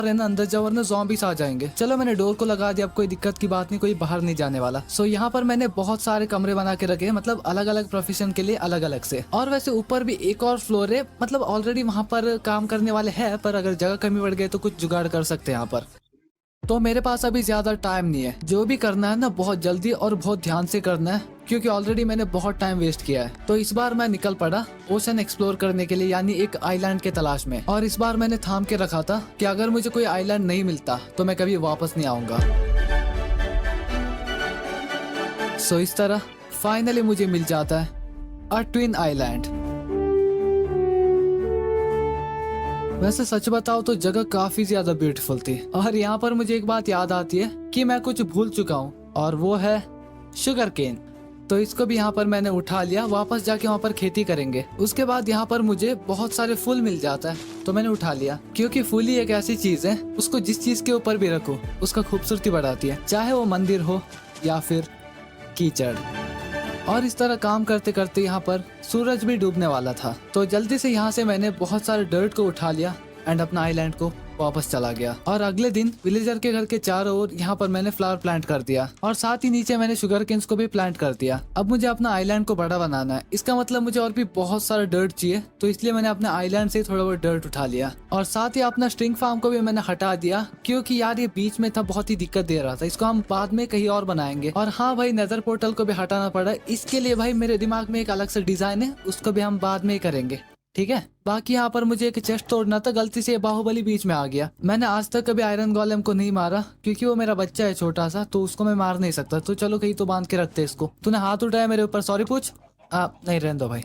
ना अंदर जाओ वरना ज़ॉम्बीज़ आ जाएंगे। चलो मैंने डोर को लगा दिया, अब कोई दिक्कत की बात नहीं, कोई बाहर नहीं जाने वाला। सो यहाँ पर मैंने बहुत सारे कमरे बना के रखे, मतलब अलग अलग प्रोफेशन के लिए अलग अलग से। और वैसे ऊपर भी एक और फ्लोर है, मतलब ऑलरेडी वहाँ पर काम करने वाले हैं, पर अगर जगह कमी पड़ गई तो कुछ जुगाड़ कर सकते हैं यहाँ पर। तो मेरे पास अभी ज्यादा टाइम नहीं है, जो भी करना है ना बहुत जल्दी और बहुत ध्यान से करना है, क्योंकि ऑलरेडी मैंने बहुत टाइम वेस्ट किया है। तो इस बार मैं निकल पड़ा ओशन एक्सप्लोर करने के लिए, यानी एक आइलैंड के तलाश में। और इस बार मैंने थाम के रखा था कि अगर मुझे कोई आइलैंड नहीं मिलता तो मैं कभी वापस नहीं आऊंगा। सो इस तरह फाइनली मुझे मिल जाता है अ ट्विन आइलैंड। वैसे सच बताओ तो जगह काफी ज्यादा ब्यूटीफुल थी। और यहाँ पर मुझे एक बात याद आती है कि मैं कुछ भूल चुका हूँ, और वो है शुगर केन। तो इसको भी यहाँ पर मैंने उठा लिया, वापस जाके वहाँ पर खेती करेंगे। उसके बाद यहाँ पर मुझे बहुत सारे फूल मिल जाता है, तो मैंने उठा लिया, क्योंकि फूल ही एक ऐसी चीज है, उसको जिस चीज के ऊपर भी रखो उसका खूबसूरती बढ़ाती है, चाहे वो मंदिर हो या फिर कीचड़। और इस तरह काम करते करते यहाँ पर सूरज भी डूबने वाला था, तो जल्दी से यहाँ से मैंने बहुत सारे डर्ट को उठा लिया एंड अपना आइलैंड को वापस चला गया। और अगले दिन विलेजर के घर के चारों ओर यहाँ पर मैंने फ्लावर प्लांट कर दिया, और साथ ही नीचे मैंने शुगर केन्स को भी प्लांट कर दिया। अब मुझे अपना आइलैंड को बड़ा बनाना है, इसका मतलब मुझे और भी बहुत सारा डर्ट चाहिए, तो इसलिए मैंने अपने आइलैंड से थोड़ा बहुत डर्ट उठा लिया। और साथ ही अपना स्ट्रिंग फार्म को भी मैंने हटा दिया, क्योंकि यार ये बीच में था, बहुत ही दिक्कत दे रहा था, इसको हम बाद में कहीं और बनाएंगे। और हाँ भाई, नेदर पोर्टल को भी हटाना पड़ा, इसके लिए भाई मेरे दिमाग में एक अलग से डिजाइन है, उसको भी हम बाद में ही करेंगे, ठीक है। बाकी यहाँ पर मुझे एक चेस्ट तोड़ना था, गलती से बाहुबली बीच में आ गया। मैंने आज तक कभी आयरन गोलेम को नहीं मारा, क्योंकि वो मेरा बच्चा है छोटा सा, तो उसको मैं मार नहीं सकता। तो चलो कहीं तो बांध के रखते इसको। तूने हाथ उठाया मेरे ऊपर, सॉरी पूछ। नहीं, रहने दो भाई।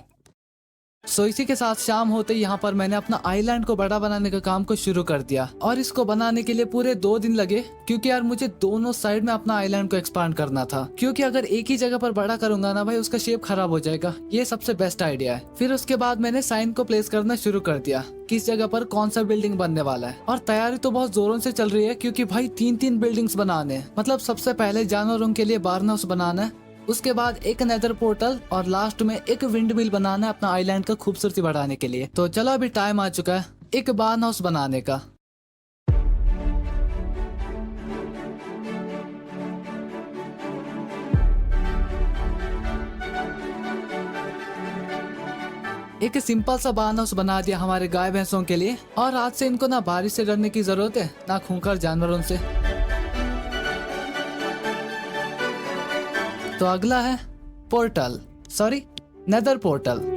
सो इसी के साथ शाम होते ही यहाँ पर मैंने अपना आइलैंड को बड़ा बनाने का काम को शुरू कर दिया, और इसको बनाने के लिए पूरे 2 दिन लगे, क्योंकि यार मुझे दोनों साइड में अपना आइलैंड को एक्सपांड करना था। क्योंकि अगर एक ही जगह पर बड़ा करूंगा ना भाई, उसका शेप खराब हो जाएगा, ये सबसे बेस्ट आइडिया है। फिर उसके बाद मैंने साइन को प्लेस करना शुरू कर दिया, किस जगह पर कौन सा बिल्डिंग बनने वाला है। और तैयारी तो बहुत जोरों से चल रही है, क्योंकि भाई 3-3 बिल्डिंग्स बनाने हैं। मतलब सबसे पहले जानवरों के लिए बार्न हाउस बनाना है, उसके बाद एक नेदर पोर्टल, और लास्ट में एक विंड मिल बनाना है अपना आइलैंड का खूबसूरती बढ़ाने के लिए। तो चलो अभी टाइम आ चुका है एक बार्न हाउस बनाने का। एक सिंपल सा बार्न हाउस बना दिया हमारे गाय भैंसों के लिए, और आज से इनको ना बारिश से डरने की जरूरत है, ना खूंखार जानवरों से। तो अगला है पोर्टल, सॉरी नेदर पोर्टल।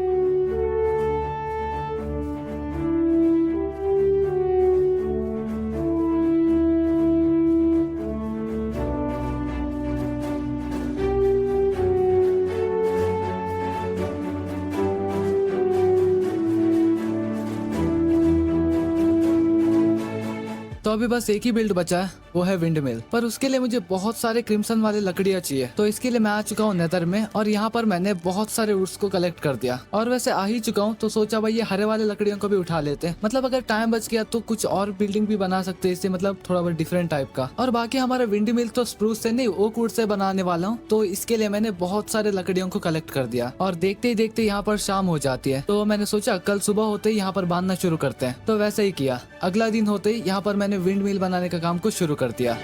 तो अभी बस एक ही बिल्ड बचा है, वो है विंड मिल। पर उसके लिए मुझे बहुत सारे क्रिम्सन वाले लकड़ियाँ चाहिए, तो इसके लिए मैं आ चुका हूँ नेदर में, और यहाँ पर मैंने बहुत सारे वुड्स को कलेक्ट कर दिया। और वैसे आ ही चुका हूँ, तो सोचा भाई ये हरे वाले लकड़ियों को भी उठा लेते हैं, मतलब अगर टाइम बच गया तो कुछ और बिल्डिंग भी बना सकते हैं इससे, मतलब थोड़ा बहुत डिफरेंट टाइप का। और बाकी हमारा विंड मिल तो स्प्रूस से नहीं, ओक वुड से बनाने वाला हूँ, तो इसके लिए मैंने बहुत सारे लकड़ियों को कलेक्ट कर दिया। और देखते ही देखते यहाँ पर शाम हो जाती है, तो मैंने सोचा कल सुबह होते ही यहाँ पर बांधना शुरू करते हैं। तो वैसे ही किया, अगला दिन होते ही यहाँ पर मैंने विंड मिल बनाने का काम को शुरू कर दिया।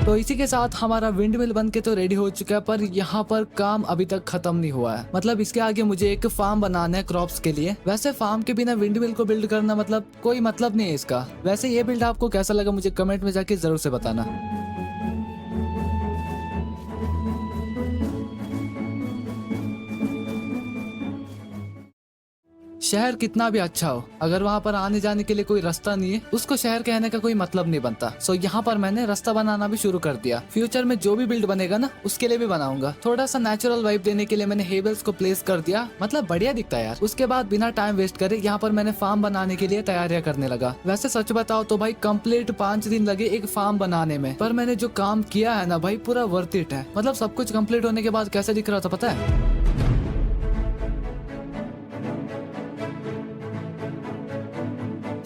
तो इसी के साथ हमारा विंड मिल बन के तो रेडी हो चुका है, पर यहाँ पर काम अभी तक खत्म नहीं हुआ है। मतलब इसके आगे मुझे एक फार्म बनाना है क्रॉप्स के लिए। वैसे फार्म के बिना विंड मिल को बिल्ड करना मतलब कोई मतलब नहीं है इसका। वैसे ये बिल्ड आपको कैसा लगा मुझे कमेंट में जाके जरूर से बताना। शहर कितना भी अच्छा हो, अगर वहाँ पर आने जाने के लिए कोई रास्ता नहीं है, उसको शहर कहने का कोई मतलब नहीं बनता। सो यहाँ पर मैंने रास्ता बनाना भी शुरू कर दिया। फ्यूचर में जो भी बिल्ड बनेगा ना, उसके लिए भी बनाऊंगा। थोड़ा सा नेचुरल वाइब देने के लिए मैंने हेबल्स को प्लेस कर दिया, मतलब बढ़िया दिखता है यार। उसके बाद बिना टाइम वेस्ट करे यहाँ पर मैंने फार्म बनाने के लिए तैयारियां करने लगा। वैसे सच बताओ तो भाई कंप्लीट 5 दिन लगे एक फार्म बनाने में, पर मैंने जो काम किया है ना भाई, पूरा वर्थ इट है। मतलब सब कुछ कंप्लीट होने के बाद कैसा दिख रहा था पता है?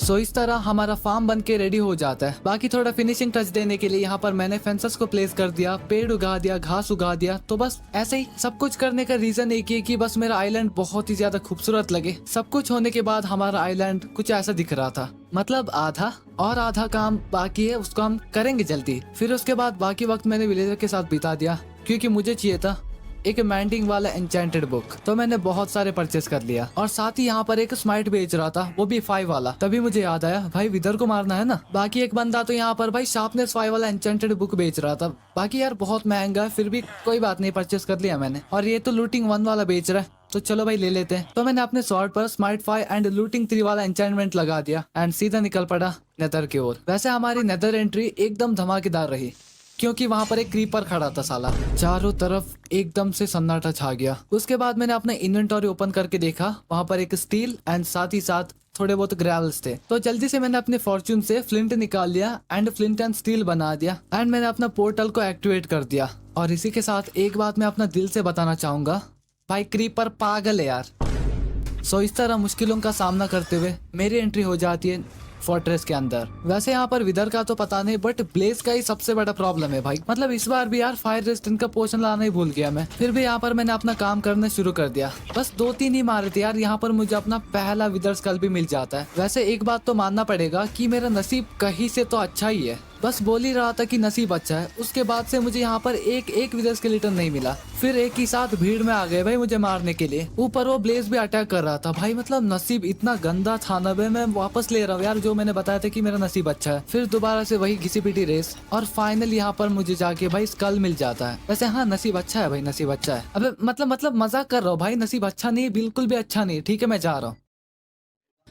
सो इस तरह हमारा फार्म बन के रेडी हो जाता है। बाकी थोड़ा फिनिशिंग टच देने के लिए यहाँ पर मैंने फेंसेस को प्लेस कर दिया, पेड़ उगा दिया, घास उगा दिया। तो बस ऐसे ही सब कुछ करने का रीजन एक ही है कि बस मेरा आइलैंड बहुत ही ज्यादा खूबसूरत लगे। सब कुछ होने के बाद हमारा आइलैंड कुछ ऐसा दिख रहा था, मतलब आधा काम बाकी है, उसको हम करेंगे जल्दी। फिर उसके बाद बाकी वक्त मैंने विलेजर के साथ बिता दिया क्योंकि मुझे चाहिए था एक मैंडिंग वाला एन्चेंटेड बुक। तो मैंने बहुत सारे परचेस कर लिया और साथ ही यहाँ पर एक स्माइट बेच रहा था, वो भी 5 वाला। तभी मुझे याद आया भाई विदर को मारना है ना। बाकी एक बंदा तो यहाँ पर भाई शार्पनेस 5 वाला एन्चेंटेड बुक बेच रहा था। बाकी यार बहुत महंगा है, फिर भी कोई बात नहीं, परचेस कर लिया मैंने। और ये तो लूटिंग 1 वाला बेच रहा है, तो चलो भाई ले लेते हैं। तो मैंने अपने स्वॉर्ड पर स्माइट 5 एंड लूटिंग 3 वाला एन्चेंटमेंट लगा दिया एंड सीधा निकल पड़ा नेदर की ओर। वैसे हमारी नेदर एंट्री एकदम धमाकेदार रही क्योंकि वहाँ पर एक क्रीपर खड़ा था साला। चारों तरफ एकदम से सन्नाटा छा गया। उसके बाद मैंने अपना इन्वेंटरी ओपन करके देखा, वहाँ पर एक स्टील एंड साथ ही साथ थोड़े बहुत ग्रेवल्स थे। तो जल्दी से मैंने अपने फॉर्च्यून से फ्लिंट निकाल लिया एंड फ्लिंट एंड स्टील बना दिया एंड मैंने अपना पोर्टल को एक्टिवेट कर दिया। और इसी के साथ एक बात मैं अपना दिल से बताना चाहूंगा, भाई क्रीपर पागल है यार। सो इस तरह मुश्किलों का सामना करते हुए मेरी एंट्री हो जाती है फोर्ट्रेस के अंदर। वैसे यहाँ पर विदर का तो पता नहीं, बट ब्लेज का ही सबसे बड़ा प्रॉब्लम है भाई। मतलब इस बार भी यार फायर रेजिस्टेंट का पोशन लाना ही भूल गया मैं। फिर भी यहाँ पर मैंने अपना काम करना शुरू कर दिया। बस 2-3 ही मारे थे यार, यहाँ पर मुझे अपना पहला विदर स्कल भी मिल जाता है। वैसे एक बात तो मानना पड़ेगा कि मेरा नसीब कहीं से तो अच्छा ही है। बस बोल ही रहा था कि नसीब अच्छा है, उसके बाद से मुझे यहाँ पर एक विदर स्केलेटन नहीं मिला। फिर एक ही साथ भीड़ में आ गए भाई मुझे मारने के लिए। ऊपर वो ब्लेज भी अटैक कर रहा था भाई। मतलब नसीब इतना गंदा था ना भाई। मैं वापस ले रहा हूँ यार जो मैंने बताया था कि मेरा नसीब अच्छा है। फिर दोबारा से वही घिसी पिटी रेस और फाइनल यहाँ पर मुझे जाके भाई स्कल मिल जाता है। वैसे हाँ नसीब अच्छा है भाई, नसीब अच्छा है। अबे मतलब मजाक कर रहा हूँ भाई, नसीब अच्छा नहीं, बिल्कुल भी अच्छा नहीं। ठीक है मैं जा रहा हूँ।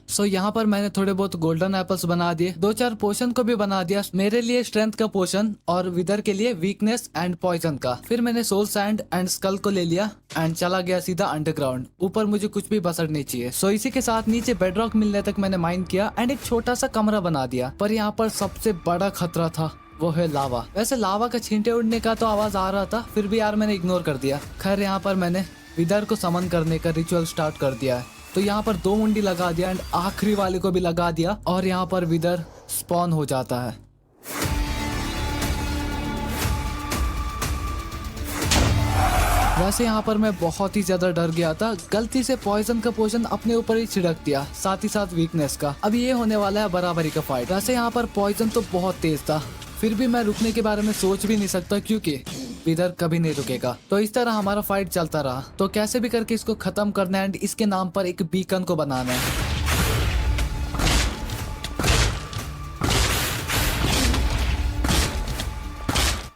सो यहाँ पर मैंने थोड़े बहुत गोल्डन एप्पल्स बना दिए, 2-4 पोशन को भी बना दिया। मेरे लिए स्ट्रेंथ का पोशन और विदर के लिए वीकनेस एंड पॉइजन का। फिर मैंने सोल सैंड एंड स्कल को ले लिया एंड चला गया सीधा अंडरग्राउंड। ऊपर मुझे कुछ भी बसर नहीं चाहिए। सो इसी के साथ नीचे बेडरॉक मिलने तक मैंने माइन किया एंड एक छोटा सा कमरा बना दिया। पर यहाँ पर सबसे बड़ा खतरा था, वो है लावा। वैसे लावा का छींटे उड़ने का तो आवाज आ रहा था, फिर भी यार मैंने इग्नोर कर दिया। खैर यहाँ पर मैंने विदर को समन करने का रिचुअल स्टार्ट कर दिया है। तो यहाँ पर 2 मुंडी लगा दिया एंड आखिरी वाले को भी लगा दिया और यहाँ पर विदर स्पॉन हो जाता है। वैसे यहाँ पर मैं बहुत ही ज्यादा डर गया था, गलती से पॉइजन का पोशन अपने ऊपर ही छिड़क दिया, साथ ही साथ वीकनेस का। अब ये होने वाला है बराबरी का फाइट। वैसे यहाँ पर पॉइजन तो बहुत तेज था, फिर भी मैं रुकने के बारे में सोच भी नहीं सकता क्योंकि विदर कभी नहीं रुकेगा। तो इस तरह हमारा फाइट चलता रहा। तो कैसे भी करके इसको खत्म करना है एंड इसके नाम पर एक बीकन को बनाना है।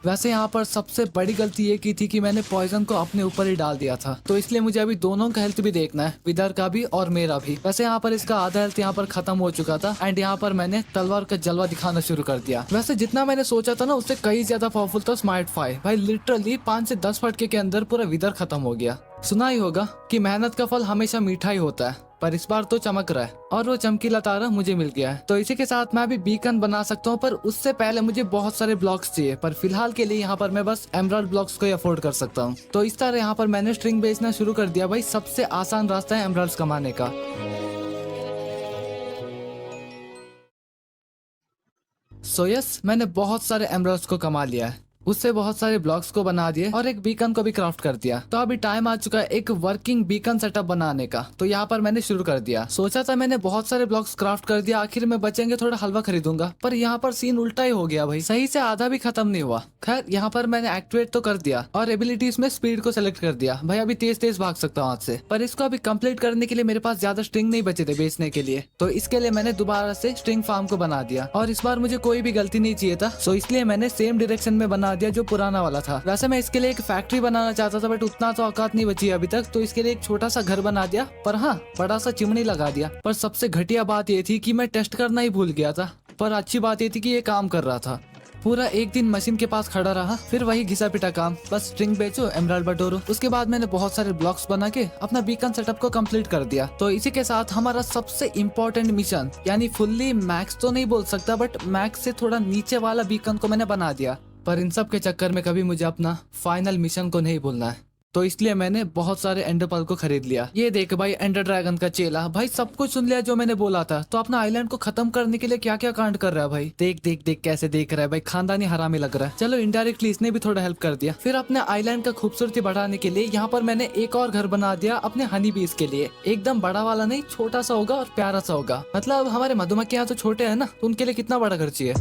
वैसे यहाँ पर सबसे बड़ी गलती ये की थी कि मैंने पॉइजन को अपने ऊपर ही डाल दिया था। तो इसलिए मुझे अभी दोनों का हेल्थ भी देखना है, विदर का भी और मेरा भी। वैसे यहाँ पर इसका आधा हेल्थ यहाँ पर खत्म हो चुका था एंड यहाँ पर मैंने तलवार का जलवा दिखाना शुरू कर दिया। वैसे जितना मैंने सोचा था ना उससे कहीं ज्यादा पावरफुल था स्माइट 5 भाई। लिटरली 5 से 10 फटके के अंदर पूरा विदर खत्म हो गया। सुना ही होगा कि मेहनत का फल हमेशा मीठा ही होता है, पर इस बार तो चमक रहा है और वो चमकीला तारा मुझे मिल गया है। तो इसी के साथ मैं भी बीकन बना सकता हूँ, पर उससे पहले मुझे बहुत सारे ब्लॉक्स चाहिए। पर फिलहाल के लिए यहाँ पर मैं बस एमराल्ड ब्लॉक्स को ही अफोर्ड कर सकता हूँ। तो इस तरह यहाँ पर मैंने स्ट्रिंग बेचना शुरू कर दिया भाई। सबसे आसान रास्ता है एमराल्ड्स कमाने का। सो यस, मैंने बहुत सारे एमराल्ड्स को कमा लिया है, उससे बहुत सारे ब्लॉक्स को बना दिए और एक बीकन को भी क्राफ्ट कर दिया। तो अभी टाइम आ चुका है एक वर्किंग बीकन सेटअप बनाने का। तो यहाँ पर मैंने शुरू कर दिया। सोचा था मैंने बहुत सारे ब्लॉक्स क्राफ्ट कर दिया, आखिर में बचेंगे थोड़ा हलवा खरीदूंगा, पर यहाँ पर सीन उल्टा ही हो गया भाई। सही से आधा भी खत्म नहीं हुआ। खैर यहाँ पर मैंने एक्टिवेट तो कर दिया और एबिलिटीज में स्पीड को सिलेक्ट कर दिया भाई। अभी तेज तेज भाग सकता हूँ हाथ से, पर इसको अभी कंप्लीट करने के लिए मेरे पास ज्यादा स्ट्रिंग नहीं बचे थे बेचने के लिए। तो इसके लिए मैंने दोबारा से स्ट्रिंग फार्म को बना दिया और इस बार मुझे कोई भी गलती नहीं चाहिए था। सो इसलिए मैंने सेम डायरेक्शन में बना दिया जो पुराना वाला था। वैसे मैं इसके लिए एक फैक्ट्री बनाना चाहता था, बट उतना तो औकात नहीं बची अभी तक। तो इसके लिए एक छोटा सा घर बना दिया, पर हाँ बड़ा सा चिमनी लगा दिया। पर सबसे घटिया बात ये थी कि मैं टेस्ट करना ही भूल गया था। पर अच्छी बात ये थी कि ये काम कर रहा था। पूरा एक दिन मशीन के पास खड़ा रहा, फिर वही घिसा पिटा काम, बस स्ट्रिंग बेचो एमराल्ड बटोरो। उसके बाद मैंने बहुत सारे ब्लॉक्स बना के अपना बीकन सेटअप को कंप्लीट कर दिया। तो इसी के साथ हमारा सबसे इम्पोर्टेंट मिशन, यानी फुल्ली मैक्स तो नहीं बोल सकता, बट मैक्स से थोड़ा नीचे वाला बीकन को मैंने बना दिया। पर इन सब के चक्कर में कभी मुझे अपना फाइनल मिशन को नहीं भूलना है। तो इसलिए मैंने बहुत सारे एंडर पर्ल को खरीद लिया। ये देख भाई एंडर ड्रैगन का चेला, भाई सब कुछ सुन लिया जो मैंने बोला था। तो अपना आइलैंड को खत्म करने के लिए क्या क्या कांड कर रहा है भाई। देख देख देख कैसे देख रहा है भाई, खानदानी हरामी लग रहा है। चलो इनडायरेक्टली इसने भी थोड़ा हेल्प कर दिया। फिर अपने आइलैंड का खूबसूरती बढ़ाने के लिए यहाँ पर मैंने एक और घर बना दिया अपने हनी बीज के लिए। एकदम बड़ा वाला नहीं, छोटा सा होगा और प्यारा सा होगा। मतलब हमारे मधुमक्खी यहाँ तो छोटे है ना, तो उनके लिए कितना बड़ा घर चाहिए।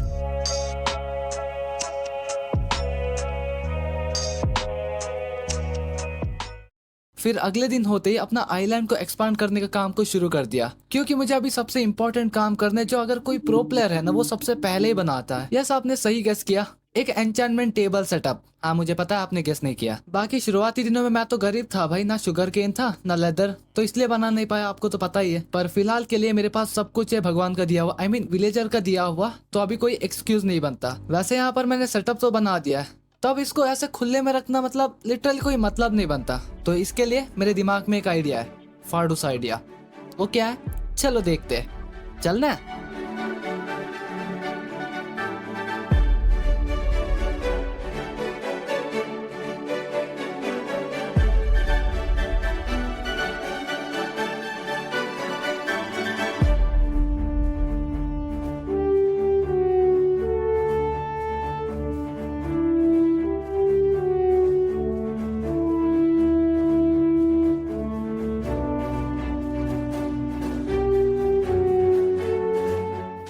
फिर अगले दिन होते ही अपना आइलैंड को एक्सपांड करने का काम को शुरू कर दिया, क्योंकि मुझे अभी सबसे इम्पोर्टेंट काम करना है जो अगर कोई प्रो प्लेयर है ना वो सबसे पहले ही बनाता है। यस आपने सही गेस किया, एक एन्चेंटमेंट टेबल सेटअप। हाँ मुझे पता है आपने गेस नहीं किया। बाकी शुरुआती दिनों में मैं तो गरीब था भाई, ना शुगर केन था ना लेदर, तो इसलिए बना नहीं पाया, आपको तो पता ही है। पर फिलहाल के लिए मेरे पास सब कुछ है भगवान का दिया हुआ, आई मीन विलेजर का दिया हुआ, तो अभी कोई एक्सक्यूज नहीं बनता। वैसे यहाँ पर मैंने सेटअप तो बना दिया है, तो अब इसको ऐसे खुले में रखना मतलब लिटरली कोई मतलब नहीं बनता। तो इसके लिए मेरे दिमाग में एक आइडिया है, फाड़ूस आइडिया। वो क्या है, चलो देखते हैं, चलना है।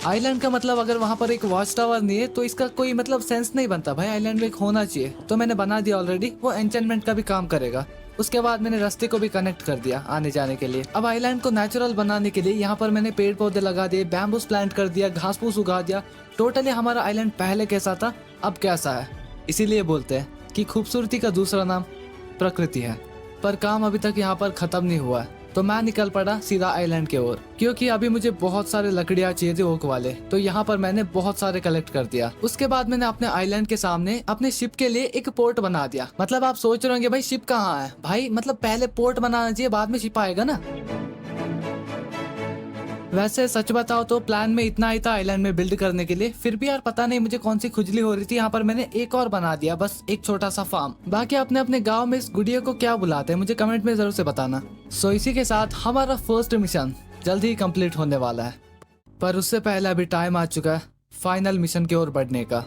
आइलैंड का मतलब अगर वहां पर एक वॉच टावर नहीं है तो इसका कोई मतलब सेंस नहीं बनता भाई। आइलैंड में एक होना चाहिए, तो मैंने बना दिया ऑलरेडी। वो एन्चेंटमेंट का भी काम करेगा। उसके बाद मैंने रास्ते को भी कनेक्ट कर दिया आने जाने के लिए। अब आइलैंड को नेचुरल बनाने के लिए यहाँ पर मैंने पेड़ पौधे लगा दिए, बैम्बूस प्लांट कर दिया, घास फूस उगा दिया। टोटली हमारा आइलैंड पहले कैसा था अब कैसा है। इसीलिए बोलते हैं कि खूबसूरती का दूसरा नाम प्रकृति है। पर काम अभी तक यहाँ पर खत्म नहीं हुआ है, तो मैं निकल पड़ा सीधा आइलैंड के ओर, क्योंकि अभी मुझे बहुत सारे लकड़ियाँ चाहिए थे ओक वाले। तो यहाँ पर मैंने बहुत सारे कलेक्ट कर दिया। उसके बाद मैंने अपने आइलैंड के सामने अपने शिप के लिए एक पोर्ट बना दिया। मतलब आप सोच रहे होंगे भाई शिप कहाँ है भाई, मतलब पहले पोर्ट बनाना चाहिए बाद में शिप आएगा ना। वैसे सच बताओ तो प्लान में इतना ही था आइलैंड में बिल्ड करने के लिए, फिर भी यार पता नहीं मुझे कौन सी खुजली हो रही थी। यहाँ पर मैंने एक और बना दिया, बस एक छोटा सा फार्म। बाकी अपने अपने गांव में इस गुड़िया को क्या बुलाते हैं मुझे कमेंट में जरूर से बताना। सो इसी के साथ हमारा फर्स्ट मिशन जल्द ही कंप्लीट होने वाला है। पर उससे पहले अभी टाइम आ चुका है फाइनल मिशन की ओर बढ़ने का।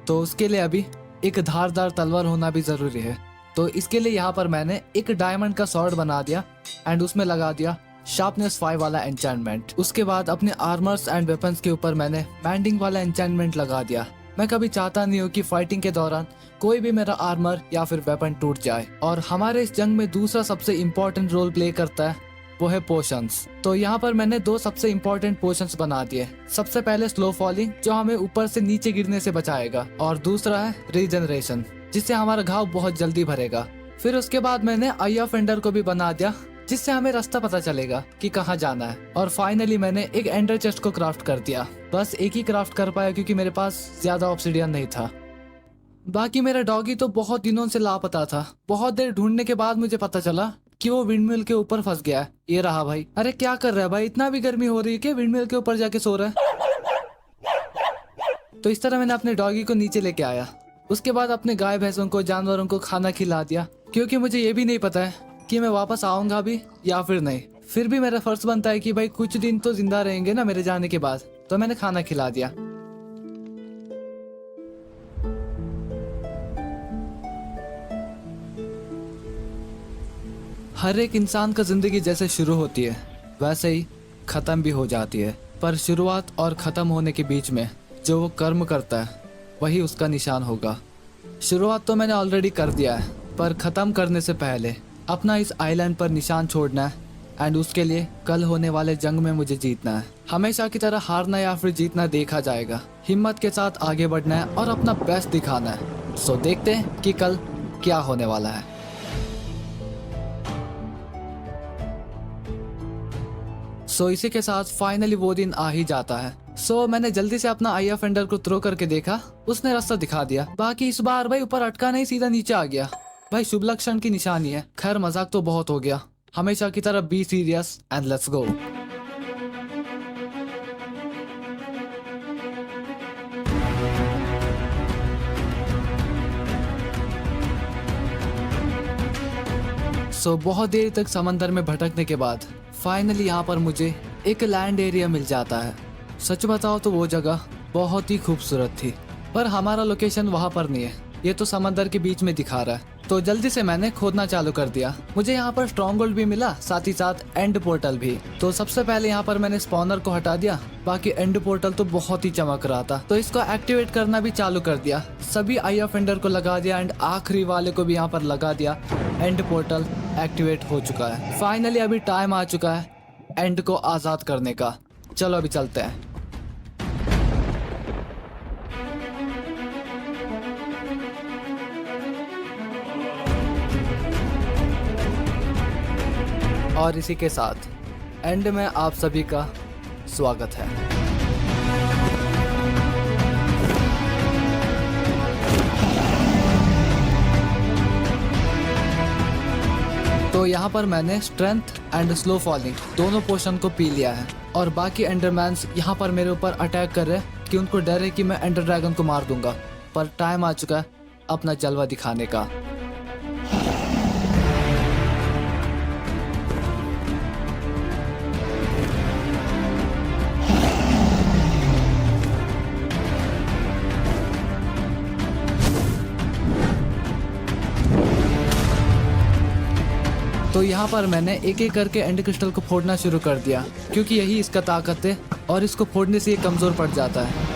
तो उसके लिए अभी एक धारदार तलवार होना भी जरूरी है। तो इसके लिए यहाँ पर मैंने एक डायमंड का स्वॉर्ड बना दिया एंड उसमें लगा दिया शार्पनेस 5 वाला एन्चेंटमेंट। उसके बाद अपने आर्मर्स एंड वेपन्स के ऊपर मैंने मैंडिंग वाला एन्चेंटमेंट लगा दिया। मैं कभी चाहता नहीं हूँ कि फाइटिंग के दौरान कोई भी मेरा आर्मर या फिर वेपन टूट जाए। और हमारे इस जंग में दूसरा सबसे इम्पोर्टेंट रोल प्ले करता है वो है पोशंस। तो यहाँ पर मैंने 2 सबसे इम्पोर्टेंट पोशंस बना दिए। सबसे पहले स्लो फॉलिंग जो हमें ऊपर से नीचे गिरने से बचाएगा, और दूसरा है रीजनरेशन जिससे हमारा घाव बहुत जल्दी भरेगा। फिर उसके बाद मैंने आई ऑफ एंडर को भी बना दिया जिससे हमें रास्ता पता चलेगा कि कहाँ जाना है। और फाइनली मैंने एक एंडर चेस्ट को क्राफ्ट कर दिया। बस एक ही क्राफ्ट कर पाया क्योंकि मेरे पास ज्यादा ऑब्सिडियन नहीं था। बाकी मेरा डॉगी तो बहुत दिनों से लापता था। बहुत देर ढूंढने के बाद मुझे पता चला कि वो विंडमिल के ऊपर फंस गया है। ये रहा भाई। अरे क्या कर रहा है भाई, इतना भी गर्मी हो रही है कि विंडमिल के ऊपर जाके सो रहा है। तो इस तरह मैंने अपने डॉगी को नीचे लेके आया। उसके बाद अपने गाय भैंसों को जानवरों को खाना खिला दिया, क्योंकि मुझे ये भी नहीं पता है कि मैं वापस आऊंगा भी या फिर नहीं। फिर भी मेरा फर्ज बनता है कि भाई कुछ दिन तो जिंदा रहेंगे ना मेरे जाने के बाद, तो मैंने खाना खिला दिया। हर एक इंसान का जिंदगी जैसे शुरू होती है वैसे ही खत्म भी हो जाती है। पर शुरुआत और खत्म होने के बीच में जो वो कर्म करता है वही उसका निशान होगा। शुरुआत तो मैंने ऑलरेडी कर दिया है, पर खत्म करने से पहले अपना इस आइलैंड पर निशान छोड़ना है। एंड उसके लिए कल होने वाले जंग में मुझे जीतना है। हमेशा की तरह हारना या फिर जीतना देखा जाएगा। हिम्मत के साथ आगे बढ़ना है और अपना बेस्ट दिखाना है। सो देखते हैं कि कल क्या होने वाला है। सो इसी के साथ फाइनली वो दिन आ ही जाता है। सो मैंने जल्दी से अपना आई ऑफ एंडर को थ्रो करके देखा, उसने रास्ता दिखा दिया। बाकी इस बार भाई ऊपर अटका नहीं, सीधा नीचे आ गया। भाई शुभ लक्षण की निशानी है। खैर मजाक तो बहुत हो गया, हमेशा की तरह be serious and let's go. बहुत देर तक समंदर में भटकने के बाद फाइनली यहाँ पर मुझे एक लैंड एरिया मिल जाता है। सच बताओ तो वो जगह बहुत ही खूबसूरत थी, पर हमारा लोकेशन वहाँ पर नहीं है, ये तो समंदर के बीच में दिखा रहा है। तो जल्दी से मैंने खोदना चालू कर दिया। मुझे यहाँ पर स्ट्रॉन्ग होल्ड भी मिला, साथ ही साथ एंड पोर्टल भी। तो सबसे पहले यहाँ पर मैंने स्पॉनर को हटा दिया, बाकी एंड पोर्टल तो बहुत ही चमक रहा था, तो इसको एक्टिवेट करना भी चालू कर दिया। सभी आई ऑफेंडर को लगा दिया एंड आखिरी वाले को भी यहाँ पर लगा दिया। एंड पोर्टल एक्टिवेट हो चुका है। फाइनली अभी टाइम आ चुका है एंड को आजाद करने का। चलो अभी चलते हैं। और इसी के साथ एंड में आप सभी का स्वागत है। तो यहाँ पर मैंने स्ट्रेंथ एंड स्लो फॉलिंग दोनों पोशन को पी लिया है और बाकी एंडरमैन्स यहाँ पर मेरे ऊपर अटैक कर रहे हैं कि उनको डर है कि मैं एंडर ड्रैगन को मार दूंगा। पर टाइम आ चुका है अपना जलवा दिखाने का। तो यहाँ पर मैंने एक एक करके एंड क्रिस्टल को फोड़ना शुरू कर दिया, क्योंकि यही इसका ताकत है और इसको फोड़ने से ये कमजोर पड़ जाता है।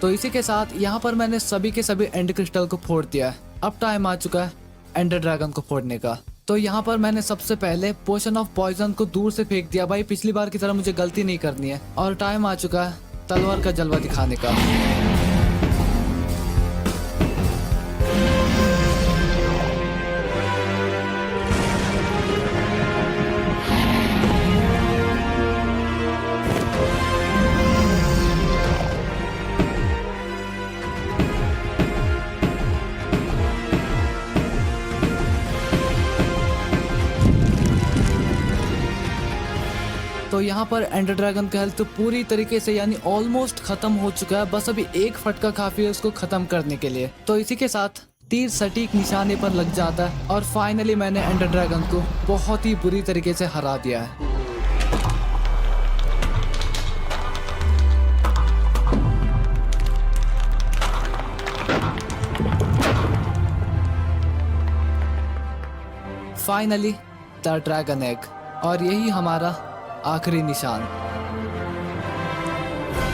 तो इसी के साथ यहाँ पर मैंने सभी के सभी एंड क्रिस्टल को फोड़ दिया है। अब टाइम आ चुका है एंडर ड्रैगन को फोड़ने का। तो यहाँ पर मैंने सबसे पहले पोशन ऑफ पॉइजन को दूर से फेंक दिया। भाई पिछली बार की तरह मुझे गलती नहीं करनी है। और टाइम आ चुका है तलवार का जलवा दिखाने का। तो यहाँ पर एंडर ड्रैगन का हेल्थ पूरी तरीके से यानी ऑलमोस्ट खत्म हो चुका है। बस अभी एक फटका काफी है उसको खत्म करने के लिए। तो इसी के साथ तीर सटीक निशाने पर लग जाता है और फाइनली मैंने एंडर ड्रैगन को बहुत ही बुरी तरीके से हरा दिया है। फाइनली द ड्रैगन एग, और यही हमारा आखिरी निशान।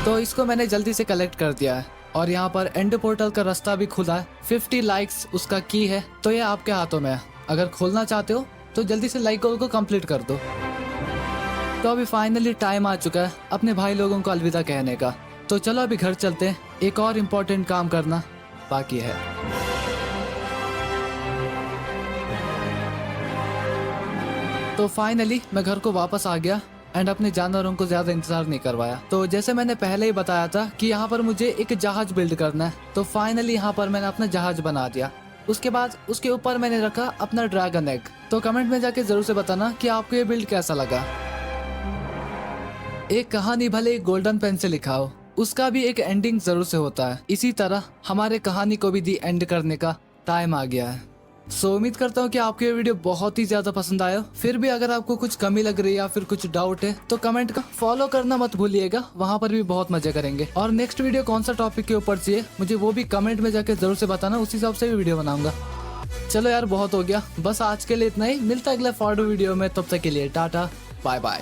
तो इसको मैंने जल्दी से कलेक्ट कर दिया है और यहाँ पर एंड पोर्टल का रास्ता भी खुला है। 50 लाइक्स उसका की है, तो ये आपके हाथों में है। अगर खोलना चाहते हो तो जल्दी से लाइक गोल को कंप्लीट कर दो। तो अभी फाइनली टाइम आ चुका है अपने भाई लोगों को अलविदा कहने का। तो चलो अभी घर चलते हैं, एक और इम्पोर्टेंट काम करना बाकी है। तो फाइनली मैं घर को वापस आ गया एंड अपने जानवरों को ज्यादा इंतजार नहीं करवाया। तो जैसे मैंने पहले ही बताया था कि यहाँ पर मुझे एक जहाज बिल्ड करना है, तो फाइनली यहाँ पर मैंने अपना जहाज बना दिया। उसके बाद उसके ऊपर मैंने रखा अपना ड्रैगन एग। तो कमेंट में जाके जरूर से बताना कि आपको ये बिल्ड कैसा लगा। एक कहानी भले एक गोल्डन पेन से लिखा हो, उसका भी एक एंडिंग जरूर से होता है। इसी तरह हमारे कहानी को भी दी एंड करने का टाइम आ गया है। सो उम्मीद करता हूँ कि आपको ये वीडियो बहुत ही ज्यादा पसंद आया। फिर भी अगर आपको कुछ कमी लग रही है या फिर कुछ डाउट है तो कमेंट का फॉलो करना मत भूलिएगा, वहाँ पर भी बहुत मजे करेंगे। और नेक्स्ट वीडियो कौन सा टॉपिक के ऊपर चाहिए मुझे वो भी कमेंट में जाके जरूर से बताना, उसी हिसाब से भी वीडियो बनाऊंगा। चलो यार बहुत हो गया, बस आज के लिए इतना ही। मिलता है अगले फॉरवर्ड वीडियो में, तब तक के लिए टाटा बाय बाय।